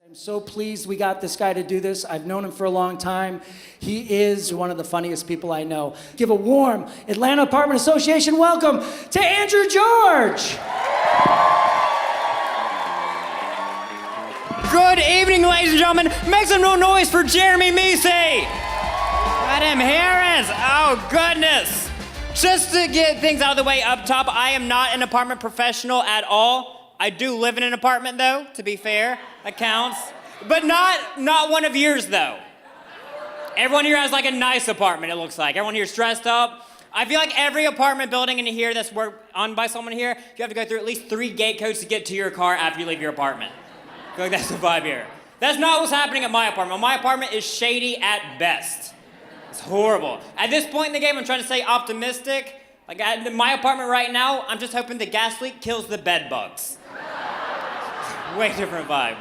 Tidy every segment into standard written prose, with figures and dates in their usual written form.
I'm so pleased we got this guy to do this. I've known him for a long time. He is one of the funniest people I know. Give a warm Atlanta Apartment Association welcome to Andrew George. Good evening, ladies and gentlemen. Make some noise for Jeremy Meesey. Madam Harris. Oh, goodness. Just to get things out of the way up top, I am not an apartment professional at all. I do live in an apartment, though, to be fair. That counts. But not one of yours, though. Everyone here has, like, a nice apartment, it looks like. Everyone here is dressed up. I feel like every apartment building in here that's worked on by someone here, you have to go through at least 3 gate codes to get to your car after you leave your apartment. I feel like that's the vibe here. That's not what's happening at my apartment. My apartment is shady at best. It's horrible. At this point in the game, I'm trying to stay optimistic. Like, at my apartment right now, I'm just hoping the gas leak kills the bed bugs. Way different vibe.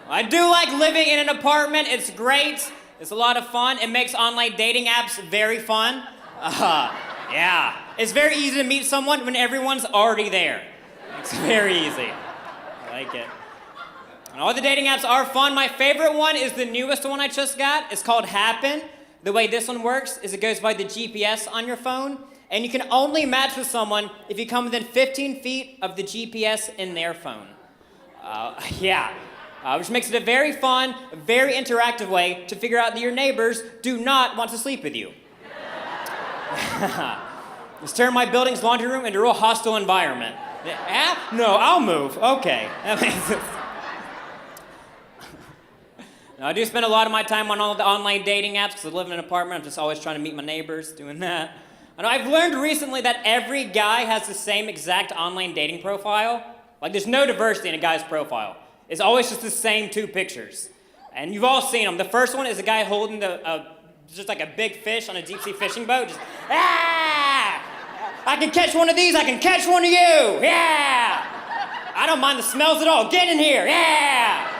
I do like living in an apartment. It's great. It's a lot of fun. It makes online dating apps very fun. Yeah. It's very easy to meet someone when everyone's already there. It's very easy. I like it. And all the dating apps are fun. My favorite one is the newest one I just got. It's called Happen. The way this one works is it goes by the GPS on your phone, and you can only match with someone if you come within 15 feet of the GPS in their phone. Which makes it a very fun, very interactive way to figure out that your neighbors do not want to sleep with you. Let's turn my building's laundry room into a real hostile environment. No, I'll move. Okay. That makes sense. Now, I do spend a lot of my time on all the online dating apps because I live in an apartment. I'm just always trying to meet my neighbors, doing that. And I've learned recently that every guy has the same exact online dating profile. Like, there's no diversity in a guy's profile. It's always just the same 2 pictures. And you've all seen them. The first one is a guy holding just like a big fish on a deep sea fishing boat. Just, I can catch one of these, I can catch one of you, yeah! I don't mind the smells at all, get in here, yeah!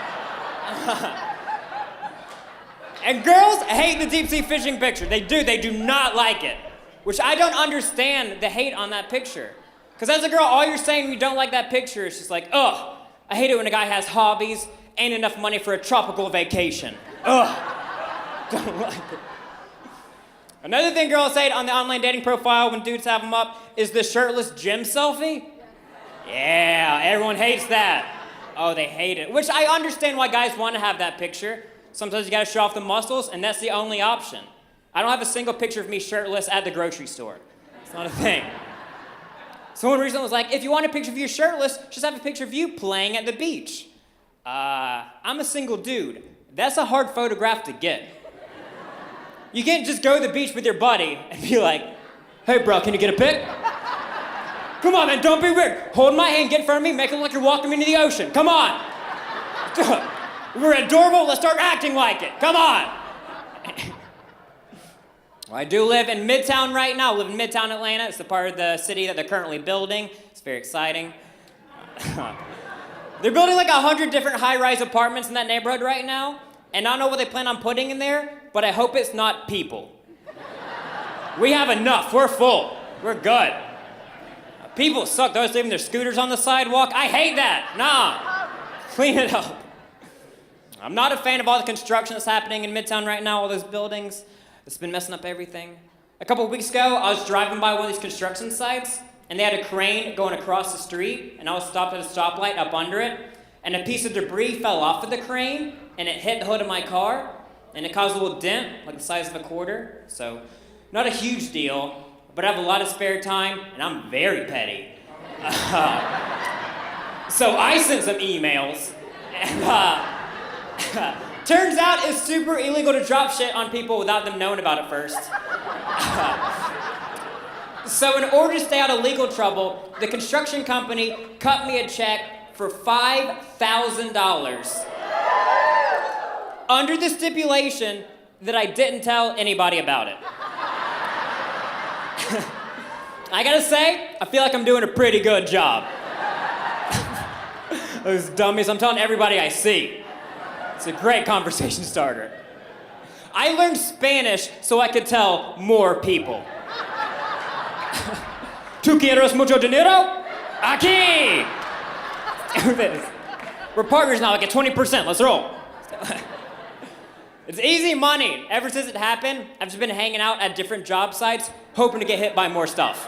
And girls hate the deep sea fishing picture. They do not like it. Which I don't understand the hate on that picture. Because as a girl, all you're saying when you don't like that picture is just like, ugh, I hate it when a guy has hobbies, ain't enough money for a tropical vacation. Ugh, don't like it. Another thing girls hate on the online dating profile when dudes have them up is the shirtless gym selfie. Yeah, everyone hates that. Oh, they hate it. Which I understand why guys want to have that picture. Sometimes you gotta show off the muscles, and that's the only option. I don't have a single picture of me shirtless at the grocery store. It's not a thing. Someone recently was like, if you want a picture of you shirtless, just have a picture of you playing at the beach. I'm a single dude. That's a hard photograph to get. You can't just go to the beach with your buddy and be like, hey bro, can you get a pic? Come on man, don't be weird. Hold my hand, get in front of me, make it look like you're walking me into the ocean. Come on. We're adorable, let's start acting like it. Come on. Well, I do live in Midtown right now. I live in Midtown Atlanta. It's the part of the city that they're currently building. It's very exciting. They're building like 100 different high-rise apartments in that neighborhood right now. And I don't know what they plan on putting in there, but I hope it's not people. We have enough. We're full. We're good. People suck. Those leaving their scooters on the sidewalk. I hate that. Nah. Clean it up. I'm not a fan of all the construction that's happening in Midtown right now, all those buildings. It's been messing up everything. A couple of weeks ago, I was driving by one of these construction sites, and they had a crane going across the street, and I was stopped at a stoplight up under it, and a piece of debris fell off of the crane, and it hit the hood of my car, and it caused a little dent, like the size of a quarter. So, not a huge deal, but I have a lot of spare time, and I'm very petty. So I sent some emails, and turns out it's super illegal to drop shit on people without them knowing about it first. So in order to stay out of legal trouble, the construction company cut me a check for $5,000 under the stipulation that I didn't tell anybody about it. I gotta say, I feel like I'm doing a pretty good job. Those dummies, I'm telling everybody I see. It's a great conversation starter. I learned Spanish so I could tell more people. ¿Tú quieres mucho dinero? Aquí! We're partners now, I get 20%, let's roll. It's easy money. Ever since it happened, I've just been hanging out at different job sites, hoping to get hit by more stuff.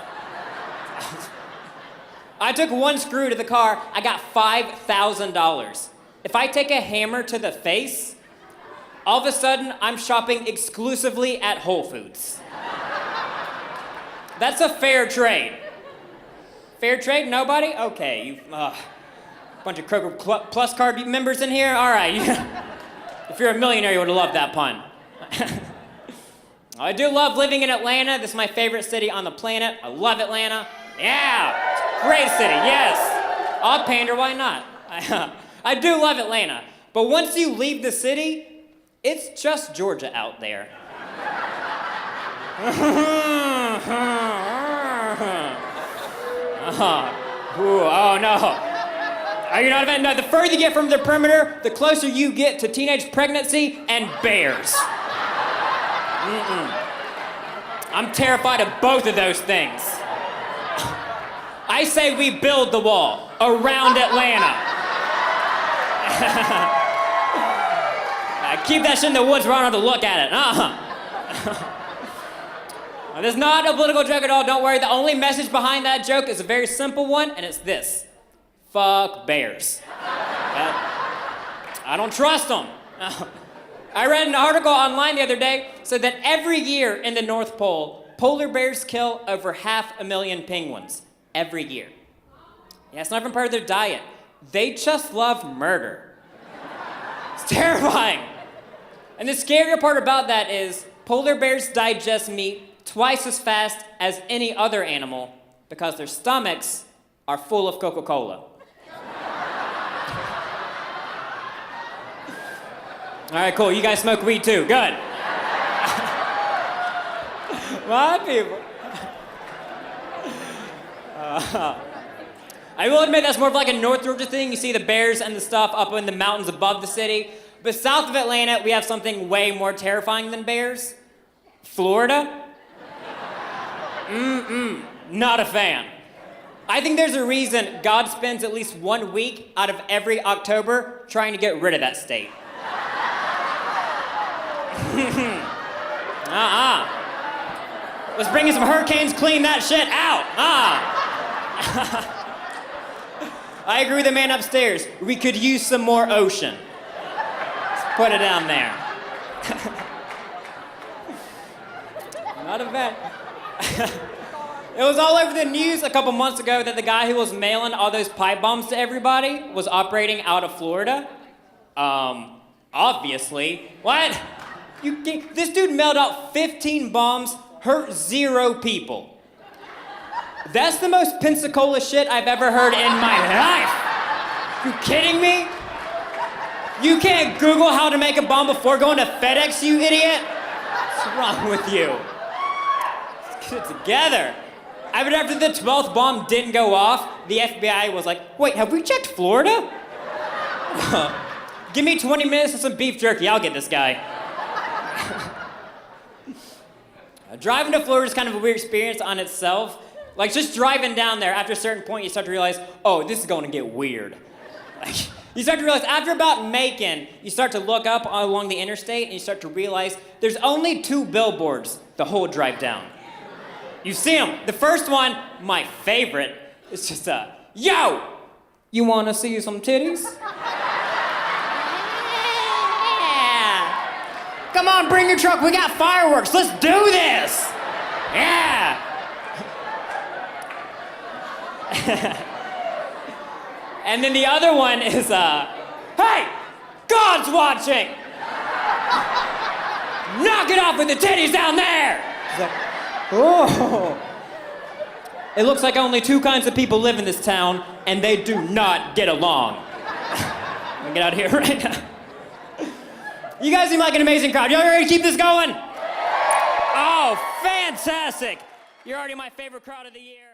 I took one screw to the car, I got $5,000. If I take a hammer to the face, all of a sudden, I'm shopping exclusively at Whole Foods. That's a fair trade. Fair trade? Nobody? Okay, you, bunch of Kroger Plus card members in here? All right. If you're a millionaire, you would have loved that pun. I do love living in Atlanta. This is my favorite city on the planet. I love Atlanta. Yeah, great city, yes. I'll pander, why not? I do love Atlanta. But once you leave the city, it's just Georgia out there. Ooh, oh no. Are you not even? No, the further you get from the perimeter, the closer you get to teenage pregnancy and bears. I'm terrified of both of those things. I say we build the wall around Atlanta. Keep that shit in the woods where I don't have to look at it. This is not a political joke at all, don't worry. The only message behind that joke is a very simple one, and it's this. Fuck bears. I don't trust them. I read an article online the other day, said that every year in the North Pole, polar bears kill over 500,000 penguins. Every year. Yeah, it's not even part of their diet. They just love murder. It's terrifying. And the scarier part about that is polar bears digest meat twice as fast as any other animal because their stomachs are full of Coca-Cola. All right, cool. You guys smoke weed too. Good. My people. I will admit that's more of like a North Georgia thing. You see the bears and the stuff up in the mountains above the city. But south of Atlanta, we have something way more terrifying than bears. Florida. Not a fan. I think there's a reason God spends at least 1 week out of every October trying to get rid of that state. Let's bring in some hurricanes, clean that shit out. I agree with the man upstairs. We could use some more ocean. Let's put it down there. Not a fan. It was all over the news a couple months ago that the guy who was mailing all those pipe bombs to everybody was operating out of Florida. Obviously. What? This dude mailed out 15 bombs, hurt 0 people. That's the most Pensacola shit I've ever heard in my life. You kidding me? You can't Google how to make a bomb before going to FedEx, you idiot? What's wrong with you? Let's get it together. I mean, after the 12th bomb didn't go off, the FBI was like, wait, have we checked Florida? Give me 20 minutes and some beef jerky, I'll get this guy. Driving to Florida is kind of a weird experience on itself. Like, just driving down there, after a certain point, you start to realize, oh, this is going to get weird. Like, you start to realize, after about Macon, you start to look up along the interstate, and you start to realize there's only 2 billboards the whole drive down. You see them. The first one, my favorite, is just yo, you want to see some titties? Come on, bring your truck. We got fireworks. Let's do this. Yeah. And then the other one is, hey, God's watching. Knock it off with the titties down there. It's like, oh. It looks like only 2 kinds of people live in this town, and they do not get along. Let me get out of here right now. You guys seem like an amazing crowd. Y'all ready to keep this going? Oh, fantastic. You're already my favorite crowd of the year.